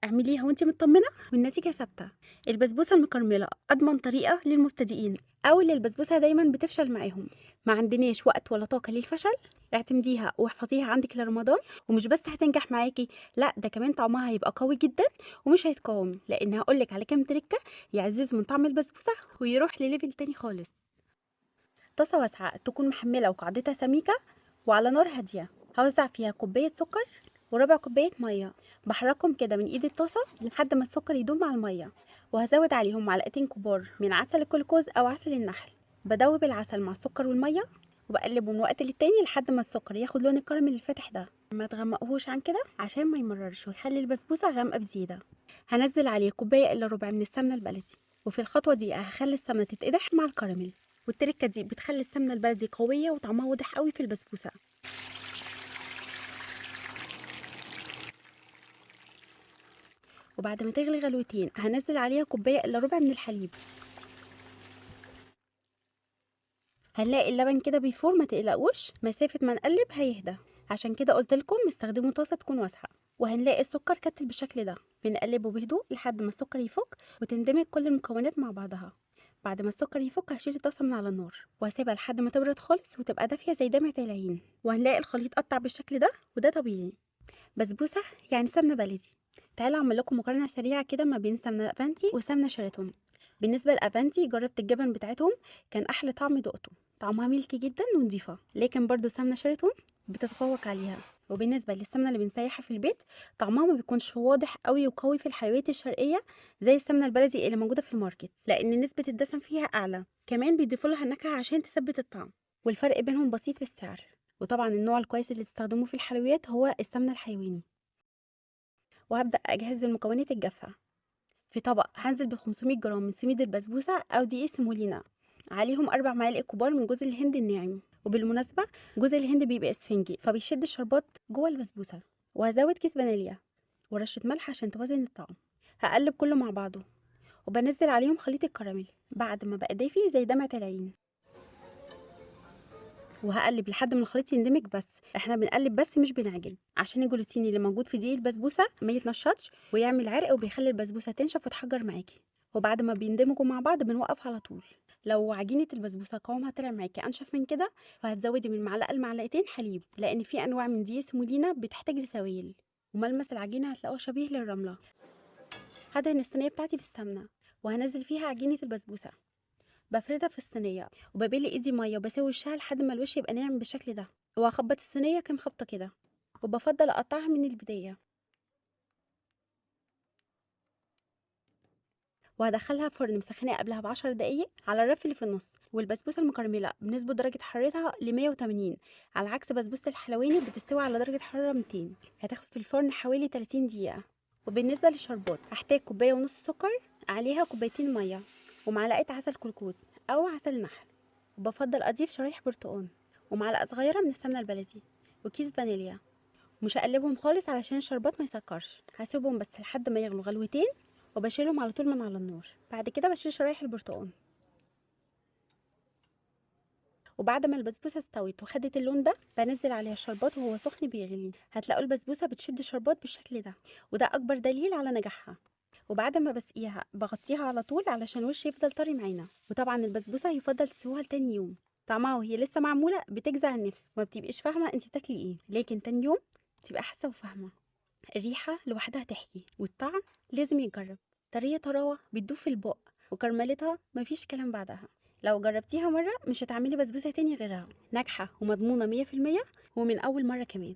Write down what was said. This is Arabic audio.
اعمليها وانت مطمنة والنتيجة ثابتة. البسبوسة المكرملة أضمن طريقة للمبتدئين أو اللي البسبوسة دايما بتفشل معاهم. ما عندناش وقت ولا طاقة للفشل، اعتمديها واحفظيها عندك لرمضان. ومش بس هتنجح معاكي، لا ده كمان طعمها هيبقى قوي جدا ومش هيتقاوم، لأن هقولك على كام تركة يعززوا من طعم البسبوسة ويروح لليفل تاني خالص. طاسة واسعة تكون محملة وقاعدتها سميكة وعلى نار هادية. هوزع فيها كوباية سكر وربع كوباية مية، بحركهم كده من ايد الطاسة لحد ما السكر يدوب مع المية. وهزود عليهم معلقتين كبار من عسل الكلوكوز أو عسل النحل. بدوب العسل مع السكر والمية وبقلبه من وقت للتاني لحد ما السكر ياخد لون الكراميل الفاتح ده. ما تغمقهوش عن كده عشان ما يمررش ويخلي البسبوسة غامقة بزيادة. هنزل عليه كوباية إلا ربع من السمنة البلدي، وفي الخطوة دي هخلي السمنة تتقدح مع الكراميل. والتركة دي بتخلي السمنة البلدي قوية وطعمها واضح قوي في البسبوسة. وبعد ما تغلي غلوتين هنزل عليها كوباية الا ربع من الحليب. هنلاقي اللبن كده بيفور، ما تقلقوش مسافة ما نقلب هيهدى. عشان كده قلت لكم استخدموا طاسة تكون واسعة. وهنلاقي السكر كتل بالشكل ده. بنقلبه بهدوء لحد ما السكر يفك وتندمج كل المكونات مع بعضها. بعد ما السكر يفك هشيل الطاسة من على النار وهسيبها لحد ما تبرد خالص وتبقى دافية زي دمعة العين. وهنلاقي الخليط قطع بالشكل ده وده طبيعي. بسبوسة يعني سمنة بلدي. تعالوا اعمل لكم مقارنة سريعة كده ما بين سمنة افانتي وسمنة شيراتون. بالنسبة لافانتي جربت الجبن بتاعتهم، كان احلى طعم دقته. طعمها ميلكي جدا ونضيفة، لكن برضو سمنة شيراتون بتتفوق عليها. وبالنسبة للسمنة اللي بنسيحها في البيت، طعمها ما بيكونش واضح قوي وقوي في الحلويات الشرقية زي السمنة البلدي اللي موجودة في الماركت، لان نسبة الدسم فيها اعلى. كمان بيضيفوا لها النكهة عشان تثبت الطعم. والفرق بينهم بسيط في السعر. وطبعا النوع الكويس اللي تستخدموه في الحلويات هو السمنة الحيواني. وهبدأ أجهز المكونات الجافة. في طبق هنزل ب 500 جرام من سميد البسبوسة أو دقيق سيمولينا، عليهم 4 معالق كبار من جوز الهند الناعم. وبالمناسبة جوز الهند بيبقى اسفنجي فبيشد الشربات جوه البسبوسة. وهزود كيس فانيليا ورشة ملح عشان توازن الطعم. هقلب كله مع بعضه وبنزل عليهم خليط الكراميل بعد ما بقى دافي زي دمعة العين. وهقلب لحد ما الخليط يندمج، بس احنا بنقلب بس مش بنعجن عشان الجلوتين اللي موجود في دقيق البسبوسه ما يتنشطش ويعمل عرق وبيخلي البسبوسه تنشف وتحجر معاكي. وبعد ما بيندمجوا مع بعض بنوقف على طول. لو عجينه البسبوسه قوامها طلع معاكي انشف من كده فهتزودي من معلقه لمعلقتين حليب، لان في انواع من دقيق سمولينا بتحتاج لسوائل. وملمس العجينه هتلاقوه شبيه للرمله. هدهن الصينيه بتاعتي بالسمنه وهنزل فيها عجينه البسبوسه. بافردها في الصينيه وببل ايدي ميه وبسوي وشها لحد ما الوش يبقى ناعم بالشكل ده. وهخبط الصينيه كام خبطه كده. وبفضل اقطعها من البدايه. وهدخلها فرن مسخنه قبلها ب10 دقايق على الرف اللي في النص. والبسبوسه المكرمله بنظبط درجه حرارتها ل 180، على عكس بسبوسه الحلواني بتستوي على درجه حراره 200. هتاخد في الفرن حوالي 30 دقيقه. وبالنسبه للشربات هحتاج كوبايه ونص سكر، عليها كوبايتين ميه ومعلقه عسل كلوكوز او عسل نحل. وبفضل اضيف شرايح برتقان ومعلقه صغيره من السمنه البلدي وكيس فانيليا. مش هقلبهم خالص علشان الشربات ما يسكرش، هسيبهم بس لحد ما يغلوا غلوتين وبشيلهم على طول من على النار. بعد كده بشيل شرايح البرتقال. وبعد ما البسبوسه استوت وخدت اللون ده بنزل عليها الشربات وهو سخن بيغلي. هتلاقوا البسبوسه بتشد الشربات بالشكل ده، وده اكبر دليل على نجاحها. وبعد ما بسقيها بغطيها على طول علشان الوش يفضل طري معانا. وطبعا البسبوسه يفضل تسيبوها لتاني يوم. طعمها وهي لسه معموله بتجزع النفس وما بتبقيش فاهمه انت بتاكلي ايه، لكن تاني يوم تبقى حاسه وفاهمه. الريحة لوحدها تحكي، والطعم لازم يتجرب. طرية طراوة بتدوب في البق، وكرملتها مفيش كلام بعدها. لو جربتيها مرة مش هتعملي بسبوسة تاني غيرها. ناجحة ومضمونة 100%، ومن أول مرة كمان.